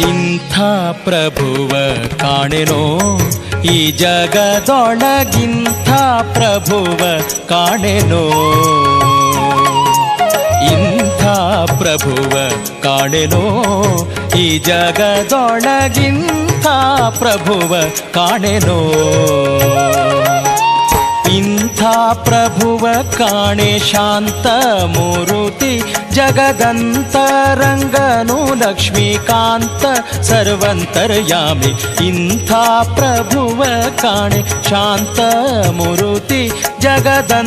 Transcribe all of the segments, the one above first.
ಇಂಥ ಪ್ರಭುವ ಕಾಣೆನೋ ಈ ಜಗದೊಳಗಿಂಥ ಪ್ರಭುವ ಕಾಣೆನೋ, ಇಂಥ ಪ್ರಭುವ ಕಾಣೆನೋ ಈ ಜಗದೊಳಗಿಂಥ ಪ್ರಭುವ ಕಾಣೆನೋ. ಇಂಥ ಪ್ರಭುವ ಕಾಣೆ ಶಾಂತ ಮೂರುತಿ ಜಗದಂತರಂಗನು ಲಕ್ಷ್ಮೀಕಾಂತ ಸರ್ವಂತರ್ಯಾಮಿ. ಇಂಥ ಪ್ರಭುವ ಕಾಣೆ ಶಾಂತ ಮೂರುತಿ ಜಗದಂತರಂಗನು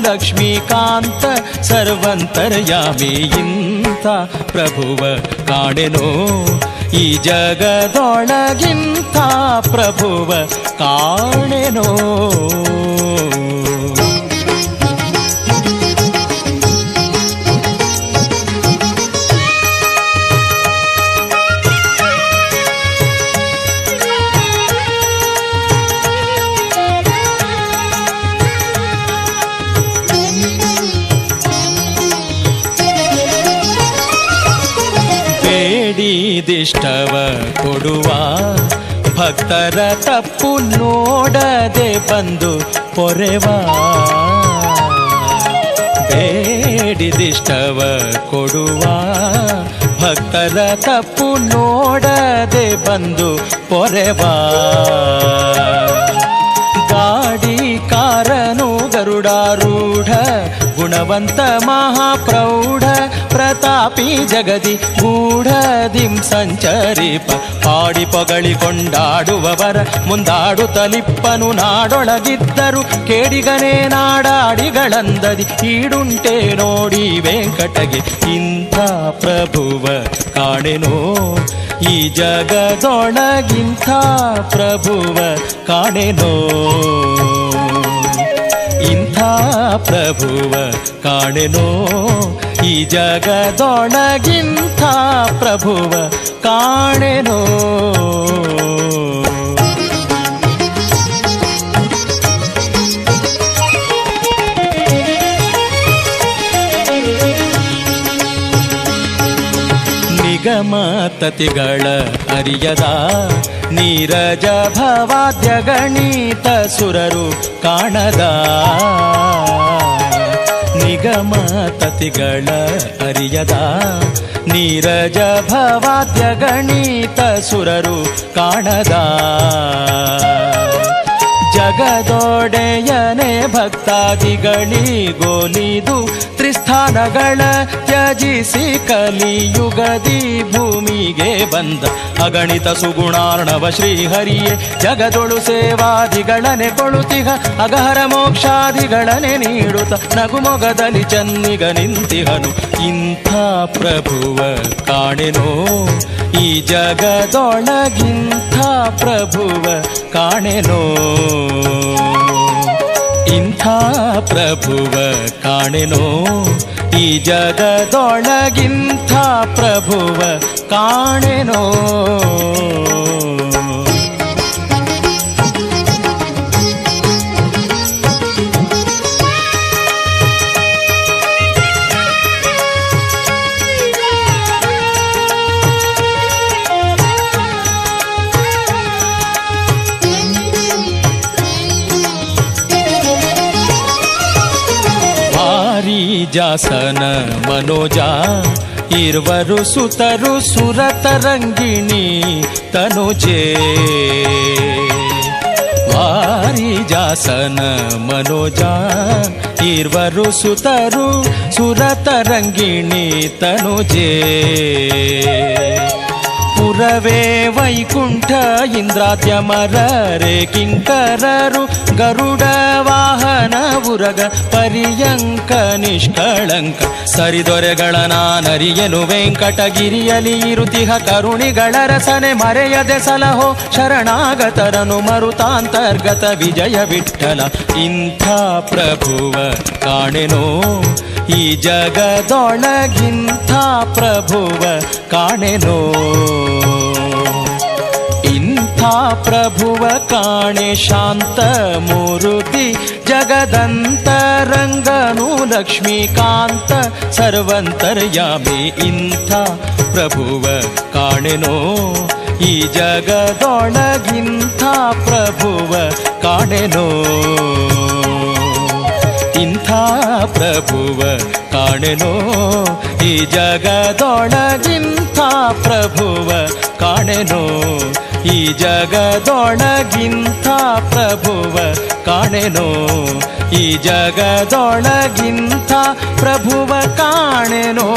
ಲಕ್ಷ್ಮೀಕಾಂತ ಸರ್ವಂತರ್ಯಾಮಿ. ಇಂಥ ಪ್ರಭುವ ಕಾಣೆನೋ ಈ ಜಗದೊಳಗಿಂಥ ಪ್ರಭುವ ಕಾಣೆನೋ. ಬೇಡಿದಿಷ್ಟವ ಕೊಡುವ ಭಕ್ತರ ತಪ್ಪು ನೋಡದೆ ಬಂದು ಪೊರೆವ. ಬೇಡಿದಿಷ್ಟವ ಕೊಡುವ ಭಕ್ತರ ತಪ್ಪು ನೋಡದೆ ಬಂದು ಪೊರೆವ. ಗಾಡಿಕಾರನು ಗರುಡಾರೂಢ ಗುಣವಂತ ಮಹಾಪ್ರೌಢ ಪ್ರತಾಪಿ ಜಗದಿ ಗೂಢದಿಂ ಸಂಚರಿಪ. ಹಾಡಿ ಪೊಗಳಿ ಕೊಂಡಾಡುವವರ ಮುಂದಾಡುತ್ತಲಿಪ್ಪನು ನಾಡೊಳಗಿದ್ದರು ಕೇಡಿಗನೇ ನಾಡಾಡಿಗಳಂದದಿ ಈಡುಂಟೆ ನೋಡಿ ವೆಂಕಟಗೆ. ಇಂಥ ಪ್ರಭುವ ಕಾಣೆನೋ ಈ ಜಗದೊಳಗಿಂಥ ಪ್ರಭುವ ಕಾಣೆನೋ. ಇಂಥ ಪ್ರಭುವ ಕಾಣೆನೋ ಈ ಜಗದೊಳಗಿಂಥ ಪ್ರಭುವ ಕಾಣೆನೋ. ನಿಗಮತತಿಗಳ ಅರಿಯದ ನೀರಜ ಭವಾದ್ಯ ಗಣಿತ ಸುರರು ಕಾಣದ. ನಿಗಮತತಿಗಳ ಅರಿಯದ ನೀರಜ ಭವಾದ್ಯ ಗಣಿತ ಸುರರು ಕಾಣದ. ಜಗದೊಡೆಯನೆ ಭಕ್ತಾದಿಗಳಿಗೋಲಿದು ತ್ರಿಸ್ಥಾನಗಳ ತ್ಯಜಿಸಿ ಕಲಿಯುಗದಿ ಭೂಮಿಗೆ ಬಂದ ಅಗಣಿತ ಸುಗುಣಾರ್ಣವ ಶ್ರೀಹರಿಯೇ. ಜಗದೊಳು ಸೇವಾದಿಗಳನೆ ಕೊಳುತಿಹ ಅಗಹರ ಮೋಕ್ಷಾದಿಗಳನೆ ನೀಡುತ್ತ ನಗುಮೊಗದಲ್ಲಿ ಚನ್ನಿಗ ನಿಂತಿಹನು. ಇಂಥ ಪ್ರಭುವ ಕಾಣೆನೋ ಈ ಜಗದೊಳಗಿಂಥ ಪ್ರಭುವ ಕಾಣೆನೋ. ಇಂಥ ಪ್ರಭುವ ಕಾಣೆನೋ ಈ ಜಗದೊಳಗಿಂಥ ಪ್ರಭುವ ಕಾಣೆನೋ. ಜಾಸನ ಮನೋಜ ಇರ್ವರು ಸುತರು ಸುರತರಂಗಿಣಿ ತನುಜೆ. ವಾರಿ ಜಾಸನ ಮನೋಜ ಇರ್ವರು ಸುತರು ಸುರತರಂಗಿಣಿ ತನುಜೆ. ಪುರವೇ ವೈಕುಂಠ ಇಂದ್ರಾದ್ಯಮರರೆ ಕಿಂಕರರು ಗರುಡ ವಾಹನ ಉರಗ ಪರ್ಯಂಕ ನಿಷ್ಕಳಂಕ. ಸರಿದೊರೆಗಳ ನಾನರಿಯನು ವೆಂಕಟಗಿರಿಯಲಿ ಇರುತಿಹ ಕರುಣಿಗಳ ರಸನೆ ಮರೆಯದೆ ಸಲಹೋ ಶರಣಾಗತರನು ಮರುತಾಂತರ್ಗತ ವಿಜಯ ವಿಠಲ. ಇಂಥ ಪ್ರಭುವ ಕಾಣೆನೋ ಈ ಜಗದೊಳಗಿಂಥ ಪ್ರಭುವ ಕಾಣೆನೋ. ಇಂಥ ಇಂಥ ಪ್ರಭುವ ಕಾಣೆ ಶಾಂತ ಮೂರುತಿ ಜಗದಂತರಂಗನು ಲಕ್ಷ್ಮೀಕಾಂತ ಸರ್ವಂತರ್ಯಾಮಿ ಇಂಥ ಪ್ರಭುವ ಕಾಣೆನೋ ಈ ಜಗದೊಳಗಿಂಥ ಪ್ರಭುವ ಕಾಣೆನೋ ಇಂಥ ಪ್ರಭುವ ಕಾಣೆನೋ ಈ ಜಗದೊಳಗಿಂಥ ಪ್ರಭುವ ಕಾಣೆನೋ ಈ ಜಗದೊಳಗಿಂಥ ಪ್ರಭುವ ಕಾಣೆನೋ ಈ ಜಗದೊಳಗಿಂಥ ಪ್ರಭುವ ಕಾಣೆನೋ